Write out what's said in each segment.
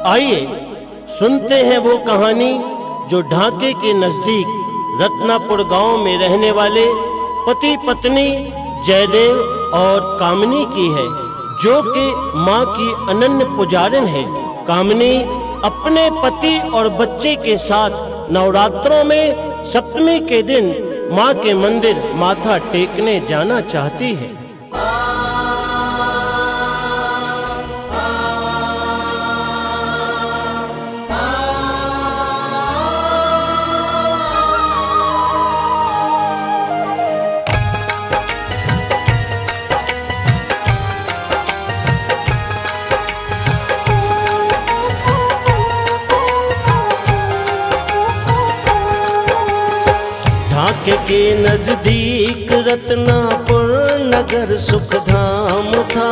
आइए सुनते हैं वो कहानी जो ढाके के नजदीक रत्नापुर गांव में रहने वाले पति पत्नी जयदेव और कामनी की है, जो कि मां की अनन्य पुजारिन है। कामनी अपने पति और बच्चे के साथ नवरात्रों में सप्तमी के दिन मां के मंदिर माथा टेकने जाना चाहती है। ढाके के नजदीक रत्नापुर नगर सुख धाम था,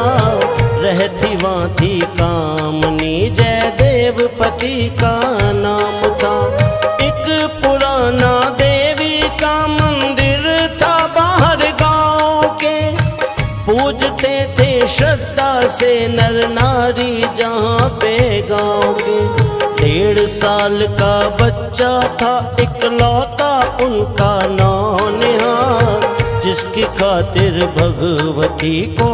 रहती वहाँ थी कामनी, जयदेव पति का नाम था। एक पुराना देवी का मंदिर था बाहर गांव के, पूजते थे श्रद्धा से नर नारी जहाँ पे गांव के। 1.5 साल का बच्चा था इकलौता उनका नौनिहाल, जिसकी खातिर भगवती को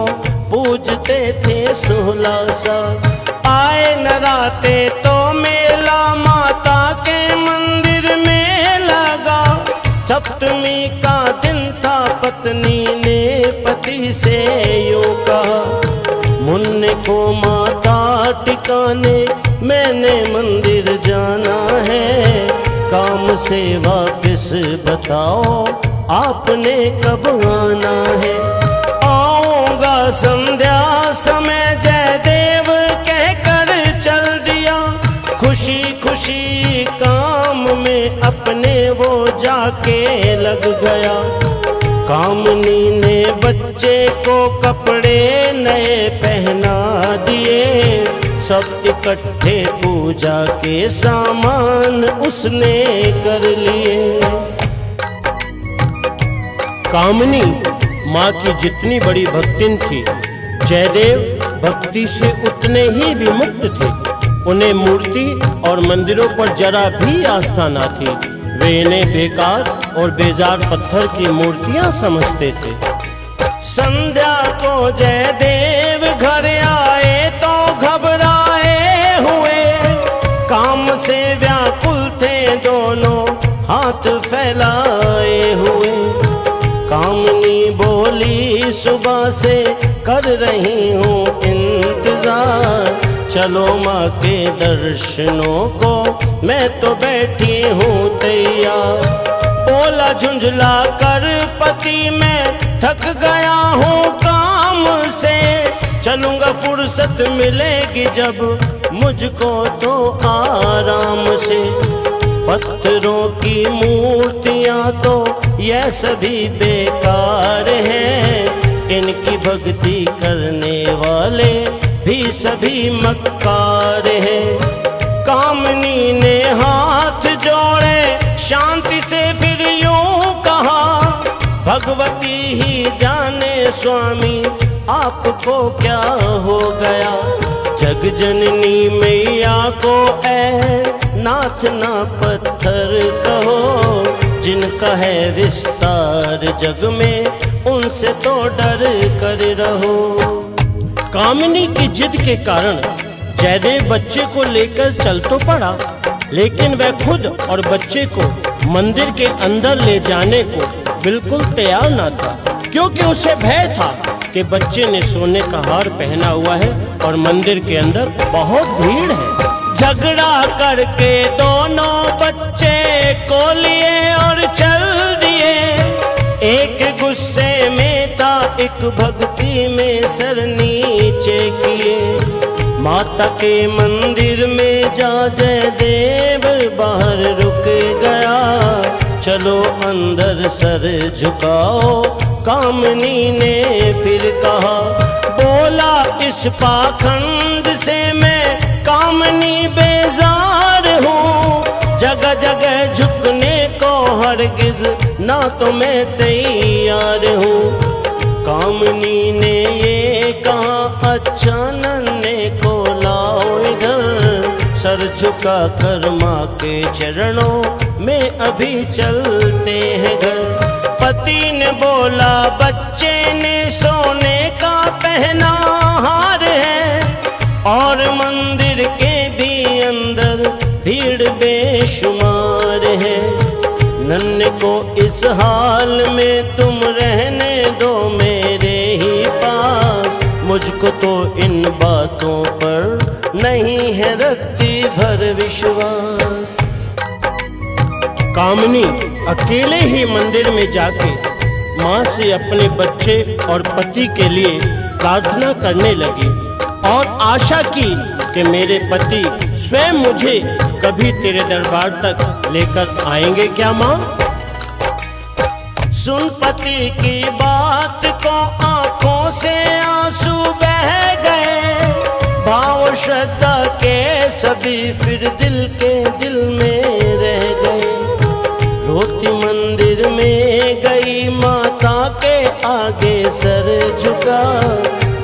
पूजते थे 16 साल। आए नराते तो मेला माता के मंदिर में लगा, सप्तमी का दिन था पत्नी ने पति से यूं कहा, मुन्ने को माता टिकाने मैंने मंदिर जाना है, काम से वापस बताओ आपने कब आना है। आऊंगा संध्या समय जयदेव कहकर चल दिया, खुशी खुशी काम में अपने वो जाके लग गया। कामनी ने बच्चे को कपड़े नए पहना दिए, सब इकट्ठे पूजा के सामान उसने कर लिए। कामनी माँ की जितनी बड़ी भक्तिन थी, जयदेव भक्ति से उतने ही विमुक्त थे। उन्हें मूर्ति और मंदिरों पर जरा भी आस्था न थी, वे इन्हें बेकार और बेजार पत्थर की मूर्तियां समझते थे। संध्या को जयदेव घर आए तो घबराए हुए, काम से व्याकुल थे दोनों हाथ फैलाए हुए। कामनी बोली सुबह से कर रही हूँ इंतजार, चलो माँ के दर्शनों को मैं तो बैठी हूँ तैयार। बोला झुंझला कर पति मैं थक गया हूँ काम से, चलूंगा फुर्सत मिलेगी जब मुझको तो आराम से। पत्थरों की मूर्तियाँ तो यह सभी बेकार हैं, इनकी भक्ति करने वाले भी सभी मक्कार हैं। कामनी ने हाथ जोड़े शांति से फिर यूं कहा, भगवती ही जाने स्वामी आपको क्या हो गया। जग जननी मैया को नाथ ना पत्थर कहो, जिनका है विस्तार जग में उनसे तो डर कर रहो। कामनी की जिद के कारण जयदेव बच्चे को लेकर चल तो पड़ा, लेकिन वह खुद और बच्चे को मंदिर के अंदर ले जाने को बिल्कुल तैयार न था, क्योंकि उसे भय था कि बच्चे ने सोने का हार पहना हुआ है और मंदिर के अंदर बहुत भीड़ है। झगड़ा करके दोनों बच्चे को लिए और चल दिए, एक गुस्से में था एक भक्ति में सर नीचे किए। माता के मंदिर में जा जयदेव बाहर रुक गया, चलो अंदर सर झुकाओ कामनी ने फिर कहा। बोला इस पाखंड से मैं कामनी बेजार हूँ, जगह जगह झुकने को हरगिज ना तो मैं तैयार हूँ। कामनी ने ये कहा अच्छा नन्हे को लाओ इधर, झुका कर माँ के चरणों में अभी चलते हैं घर। पति ने बोला बच्चे ने सोने का पहना हार है, और मंदिर के भी अंदर भीड़ बेशुमार है। नन्हे को इस हाल में तुम रहने दो मेरे ही पास, मुझको तो इन बातों पर नहीं है रत्ती भर विश्वास। कामनी अकेले ही मंदिर में जाके माँ से अपने बच्चे और पति के लिए प्रार्थना करने लगी और आशा की कि मेरे पति स्वयं मुझे कभी तेरे दरबार तक लेकर आएंगे क्या माँ। सुन पति की बात को आंखों से आंसू बह गए, भाव श्रद्धा के सभी फिर दिल के दिल में रह गए। रोती मंदिर में गई माता के आगे सर झुका,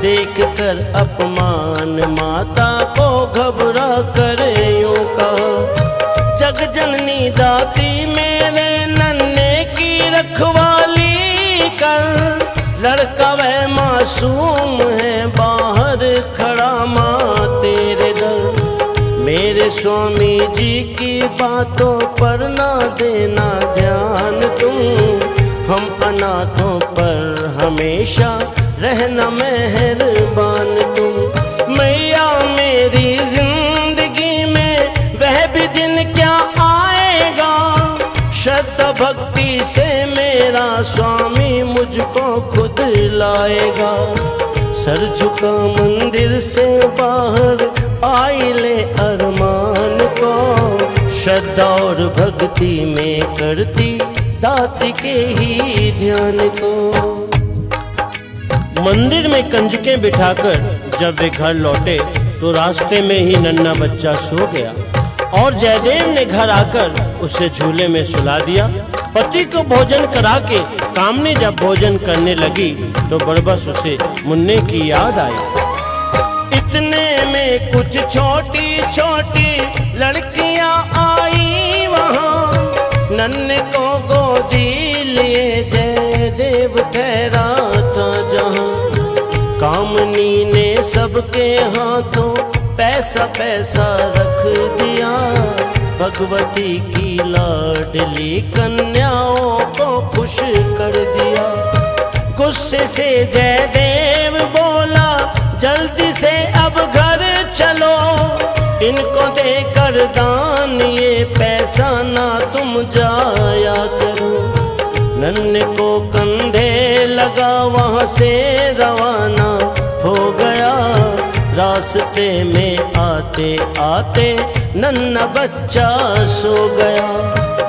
देख कर अपमान माता को घबरा कर यूं कहा, जग जननी दाती मेरे नन्हे की रखवाली कर। लड़का वह मासूम है बाहर खड़ा माँ तेरे दर। मेरे स्वामी जी की बातों पर ना देना ध्यान तुम, हम अनाथों पर हमेशा रहना मेहरबान तुम। मैया मेरी जिंदगी में वह भी दिन क्या आएगा, श्रद्धा भक्ति से मेरा स्वामी मुझको खुद लाएगा। सर झुका मंदिर से बाहर आई ले अरमान को, श्रद्धा और भक्ति में करती दाती के ही ध्यान को। मंदिर में कंजकें बिठाकर जब वे घर लौटे तो रास्ते में ही नन्हा बच्चा सो गया, और जयदेव ने घर आकर उसे झूले में सुला दिया। पति को भोजन करा के कामनी जब भोजन करने लगी तो बरबस उसे मुन्ने की याद आई। इतने में कुछ छोटी छोटी लड़कियां आई वहां, नन्हे को गोदी लिए जयदेव ठहरा था जहां। कामनी ने सबके हाथों पैसा पैसा रख दिया, भगवती की लाडली कन्याओं को खुश कर दिया। गुस्से से जयदेव बोला जल्दी से अब घर चलो, इनको देकर दान ये पैसा ना तुम जाया करो। नन्हे को कंधे लगा वहां से रवाना हो गया, रास्ते में आते आते नन्हा बच्चा सो गया।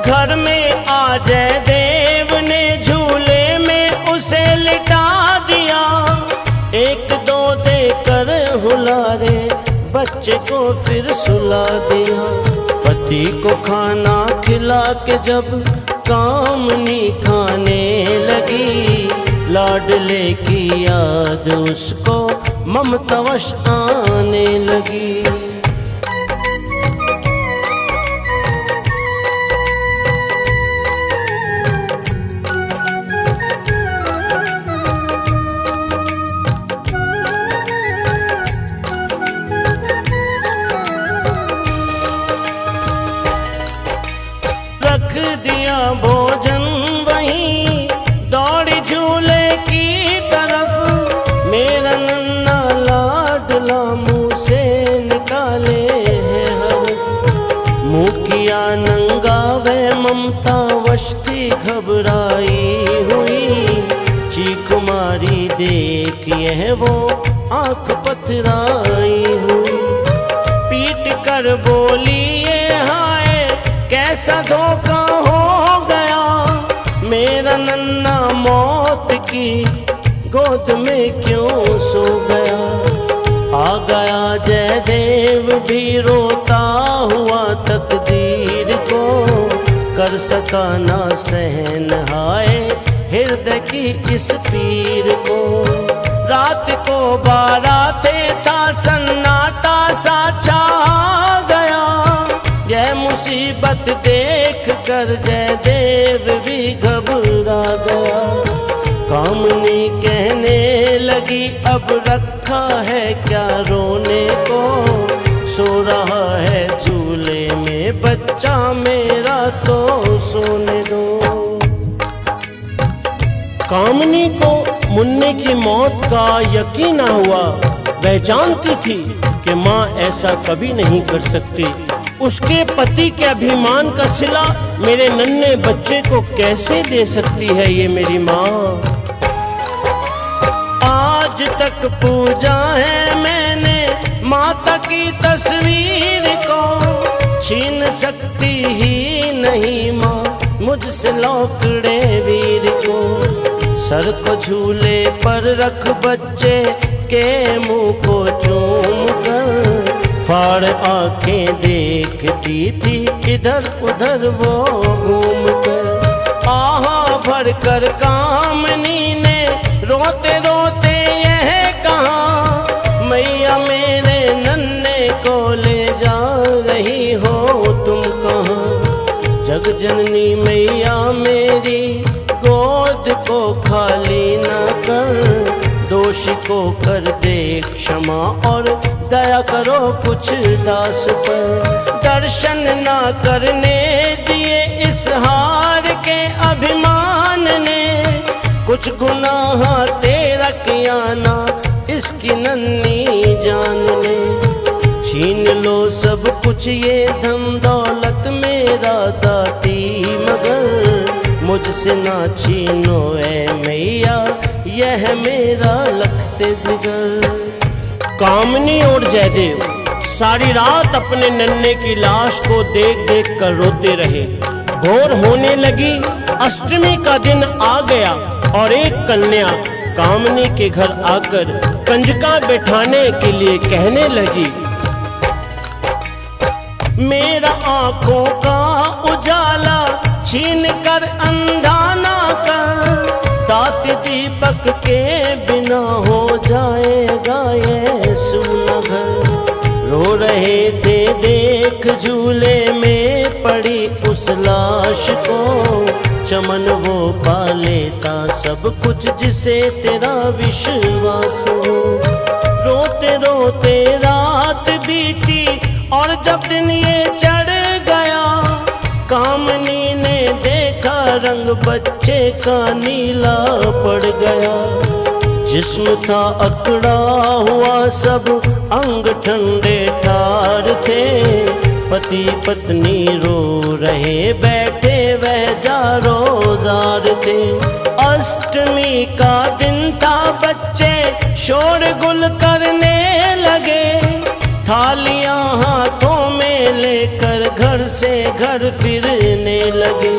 घर में आ जयदेव ने झूले में उसे लिटा दिया, एक दो देकर हुलारे बच्चे को फिर सुला दिया। पति को खाना खिला के जब कामनी खाने लगी, लाडले की याद उसको ममतावश आने लगी। रख दिया भोजन वहीं, दौड़ी झूले की तरफ, मेरा नन्हा लाडला मुँह से निकाले है हरफ। मुँह किया नंगा वह ममता वशती घबराई हुई, चीख मारी देख यह वो आंख पथराई हुई। पीट कर बोली ये हाय कैसा धोखा हो गया, मेरा नन्हा मौत की गोद में क्यों सो गया। आ गया जयदेव भी रोता हुआ तकदीर को, कर सका ना सहन हाय हृदय की इस पीर को। रात को बाराते था सन्नाटा सा छा गया, देव भी घबरा गया। कामनी कहने लगी अब रखा है क्या रोने को, सो रहा है झूले में बच्चा मेरा तो सोने दो। कामनी को मुन्ने की मौत का यकीन न हुआ। वह जानती थी कि माँ ऐसा कभी नहीं कर सकती। उसके पति के अभिमान का सिला मेरे नन्हे बच्चे को कैसे दे सकती है ये मेरी माँ। आज तक पूजा है मैंने माता की तस्वीर को, छीन सकती ही नहीं माँ मुझसे लौकड़े वीर को। सर को झूले पर रख बच्चे के मुंह को चूम कर, फाड़ आंखें देखती थी इधर उधर वो घूम कर। आहा भर कर कामनी ने रोते रोते यह कहा, मैया मेरे नन्हे को ले जा रही हो तुम कहाँ। जग जननी मैया मेरी गोद को खाली न कर, दोषी को कर दे क्षमा और दया करो कुछ दास पर। दर्शन ना करने दिए इस हार के अभिमान ने, कुछ गुनाह तेरा किया ना इसकी नन्ही जान ने। छीन लो सब कुछ ये धन दौलत मेरा दाती, मगर मुझसे ना छीनो ऐ मैया यह मेरा लखते जिगर। कामनी और जयदेव सारी रात अपने नन्हे की लाश को देख देख कर रोते रहे। भोर होने लगी, अष्टमी का दिन आ गया और एक कन्या कामनी के घर आकर कंजका बैठाने के लिए कहने लगी, मेरा आंखों का उजाला छीन कर अंधा ना कर, दाती दीपक के बिना हो जाएगा ये सूना घर। रो रहे थे देख झूले में पड़ी उस लाश को, चमन वो पा लेता सब कुछ जिसे तेरा विश्वास हो। रोते रोते रात बीती और जब दिन ये चढ़ गया, कामनी ने देखा रंग बच्चे का नीला पड़ गया। जिस्म था अकड़ा हुआ सब अंग ठंडे ठार थे, पति पत्नी रो रहे बैठे वह जारोजार थे। अष्टमी का दिन था बच्चे शोरगुल करने लगे, थालियां हाथों में लेकर घर से घर फिरने लगे।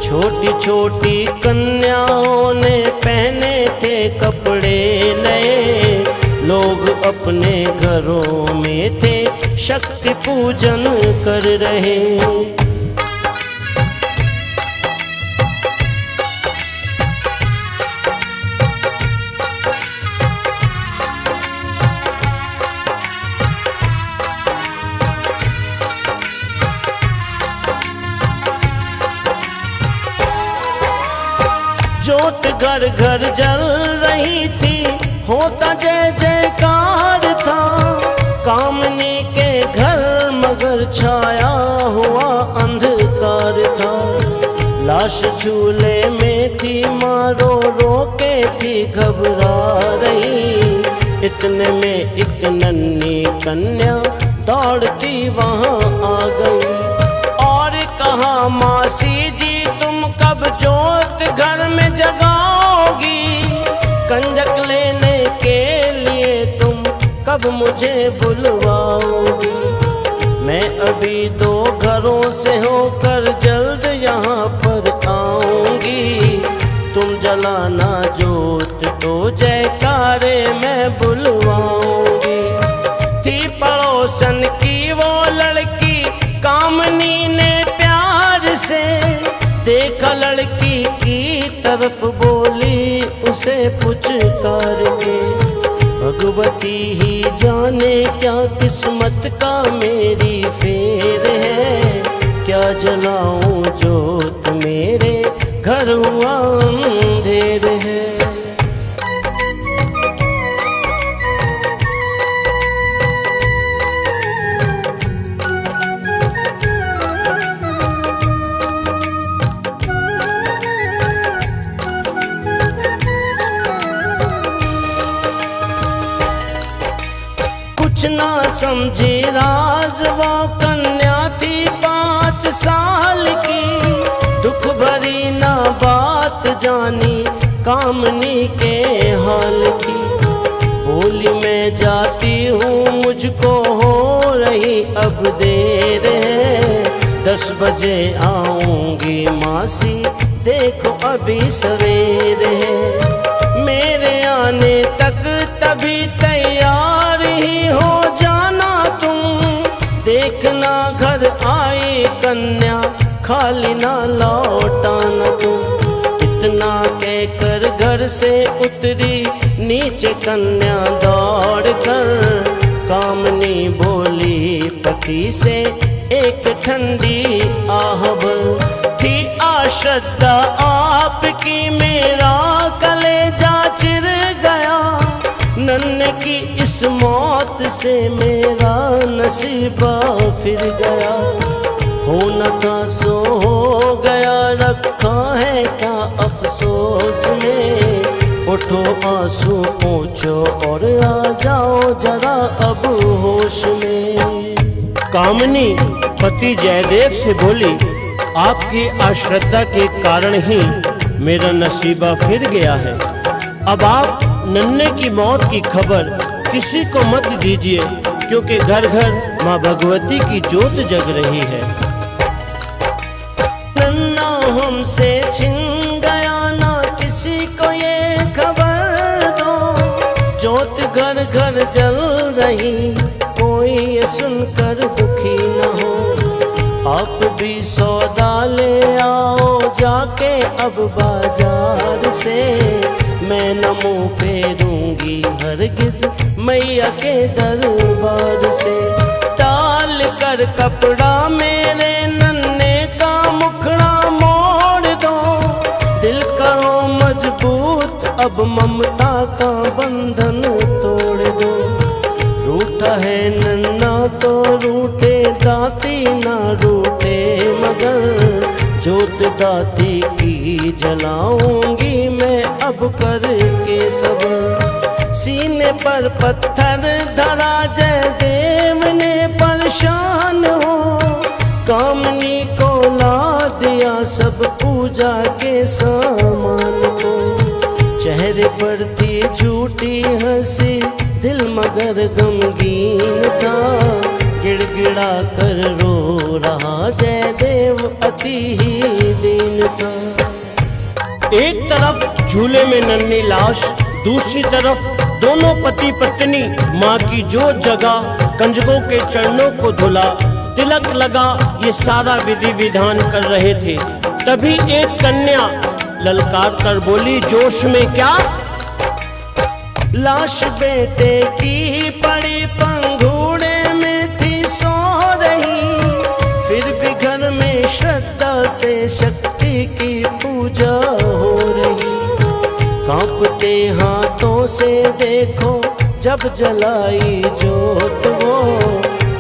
छोटी छोटी कन्याओं ने पहने थे कपड़े नए, लोग अपने घरों में थे शक्ति पूजन कर रहे। जोत घर घर जल रही थी, होता जय जयकार था। कामनी के घर मगर छाया हुआ अंधकार था। लाश झूले में थी माँ रो रो के थी घबरा रही, इतने में एक नन्ही कन्या दौड़ती वहाँ आ गई और कहा, मासी जी तुम कब जोत घर में जगाओगी, कंजक लेने के लिए तुम कब मुझे बुलवाओगी। मैं अभी 2 घरों से होकर जल्द यहाँ पर आऊंगी, तुम जलाना जोत तो जयकारे मैं बुलवाऊंगी। थी पड़ोसन की वो लड़की, कामनी ने प्यार से देखा लड़की की तरफ, बोली उसे पुचकार के, भगवती ही जाने क्या किस्मत का मेरी फेर है, क्या जलाऊं जोत, मेरे घर हुआ अंधेर है। कुछ ना समझी राज, वो कन्या थी 5 साल की, दुख भरी ना बात जानी कामनी के हाल की। बोली मैं जाती हूँ, मुझको हो रही अब देर है, 10 बजे आऊंगी मासी, देखो अभी सवेर है। मेरे आने तक तभी तैयार ही हो जाना तुम, देखना घर आई कन्या, खाली ना लौटाना तुम। इतना कहकर घर से उतरी नीचे कन्या दौड़ कर, कामनी बोली पति से एक ठंडी आह भर। थी आश्रद्धा आपकी, मेरा कलेजा चिर गया, नन्हे की इस मौत से मेरा नसीबा फिर गया। होना था सो हो गया, रखा है क्या अफसोस में, उठो आंसू पोंछो और आ जाओ जरा अब होश में। कामनी पति जयदेव से बोली, आपकी अश्रद्धा के कारण ही मेरा नसीबा फिर गया है। अब आप नन्हे की मौत की खबर किसी को मत दीजिए, क्योंकि घर घर माँ भगवती की जोत जग रही है। नन्ना हमसे छिन गया, ना किसी को ये खबर दो, जोत घर घर जल रही, कोई ये सुनकर दुखी न हो। आप भी सौदा ले आओ जाके अब बाजार से, मैं न मुँह फेरूंगी हरगिज मैया के दरबार से। डाल कर कपड़ा मेरे नन्हे का मुखड़ा मोड़ दो, दिल करो मजबूत अब ममता का बंधन तोड़ दो। रूठा है नन्ना तो रूठे दाती, ना रूठे मगर जोत दाती की जलाऊंगी मैं अब करके सब्र। सीने पर पत्थर धरा जयदेव ने परेशान हो, कामनी को ला दिया सब पूजा के सामान को। चेहरे पर थी झूठी हंसी, दिल मगर गमगीन था, गिड़गिड़ा कर रो रहा जयदेव अति ही दीन था। एक तरफ झूले में नन्ही लाश, दूसरी तरफ दोनों पति पत्नी माँ की जो जगह कंजकों के चरणों को धुला, तिलक लगा, ये सारा विधि विधान कर रहे थे। तभी एक कन्या ललकार कर बोली जोश में, क्या? लाश बेटे की पड़ी पंघूड़े में थी सो रही, फिर भी घर में श्रद्धा से शक्ति की पूजा हो रही। कांपते हाथों से देखो जब जलाई जोत वो,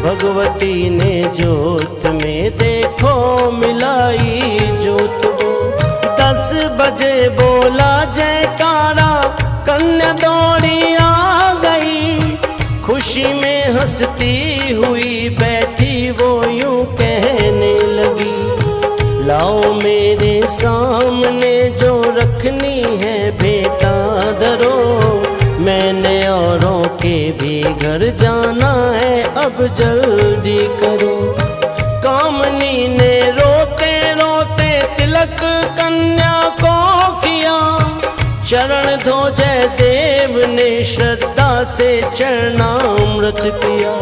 भगवती ने जोत में देखो मिलाई जोत वो। 10 बजे बोला जयकारा, कन्या दौड़ी आ गई, खुशी में हंसती हुई बैठी वो यूं कहने लगी, लाओ मेरे सामने जो रखनी है बेटा धरो, मैंने औरों के भी घर जाना है अब जल्दी करो। कामनी ने रोते रोते तिलक कन्या को किया, चरण धो जयदेव ने श्रद्धा से चरणामृत पिया।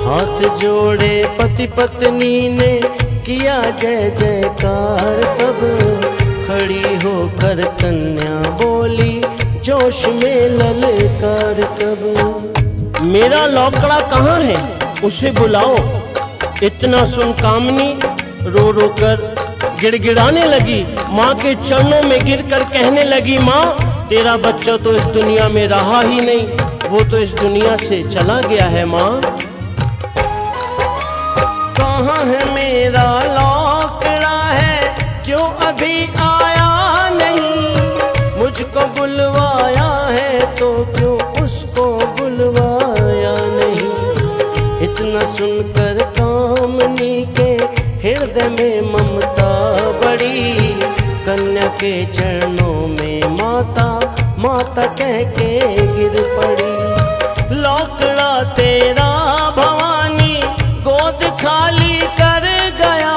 हाथ जोड़े पति पत्नी ने किया जय जयकार, तब खड़ी होकर कन्या बोली जोश में ललकार तब, मेरा लौकड़ा कहाँ है उसे बुलाओ। इतना सुन कामनी रो रो कर गिड़गिड़ाने लगी। माँ के चरणों में गिरकर कहने लगी, माँ तेरा बच्चा तो इस दुनिया में रहा ही नहीं, वो तो इस दुनिया से चला गया है। माँ कहाँ है मेरा लौकड़ा है, क्यों अभी आया नहीं, मुझको बुलवाया है तो क्यों उसको बुलवाया नहीं। इतना सुनकर कामनी के हृदय में ममता बड़ी, कन्या के चरणों में माता माता कह के गिर पड़ी। लौकड़ा तेरा भवानी गोद खाली कर गया,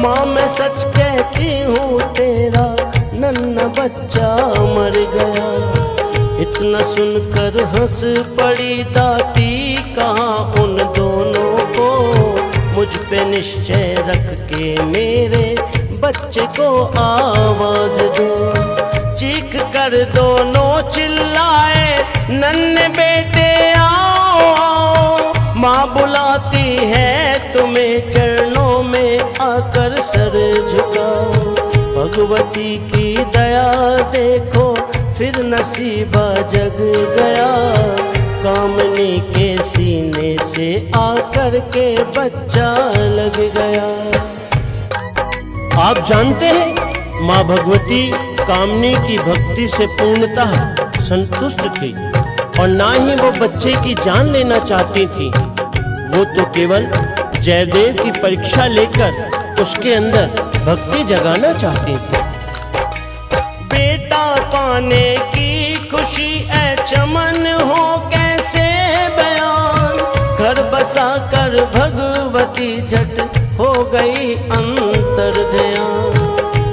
माँ मैं सच कहती हूँ तेरा नन्हा बच्चा मर गया। इतना सुनकर हंस पड़ी दाती, कहा उन दोनों को मुझ पे निश्चय रख के मेरे बच्चे को आवाज दो। चीख कर दोनों चिल्लाए, नन्हे बेटे आओ आओ, माँ बुलाती है तुम्हें चरणों में आकर सर झुकाओ। भगवती की दया देखो फिर नसीबा जग गया, कामनी के सीने से आकर के बच्चा लग गया। आप जानते हैं माँ भगवती कामनी की भक्ति से पूर्णतः संतुष्ट थी और ना ही वो बच्चे की जान लेना चाहती थी। वो तो केवल जयदेव की परीक्षा लेकर उसके अंदर भक्ति जगाना चाहती थी। बेटा पाने की खुशी ऐ चमन हो कैसे बयान, घर बसा कर भगवती झट हो गई अंतर ध्यान।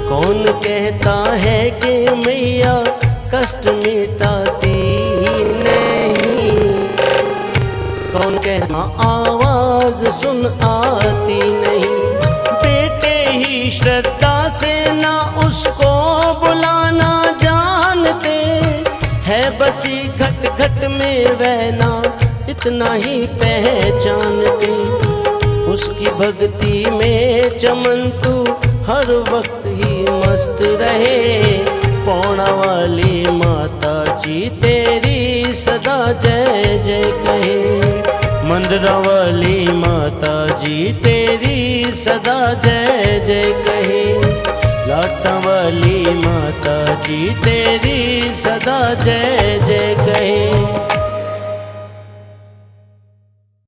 कौन कहता है कि मैया कष्ट मिटाती नहीं, कौन कहता आवाज सुन आती नहीं। बेटे ही श्रद्धा से ना उसको बुलाना जानते, है बसी घट घट में वैना इतना ही पहचानते। उसकी भक्ति में चमन तू हर वक्त ही मस्त रहे, पौड़ा वाली माता जी तेरी सदा जय जय कहे। मंदिरा वाली माता जी तेरी सदा जय जय कहे, लाटा वाली माता जी तेरी सदा जय जय कहे।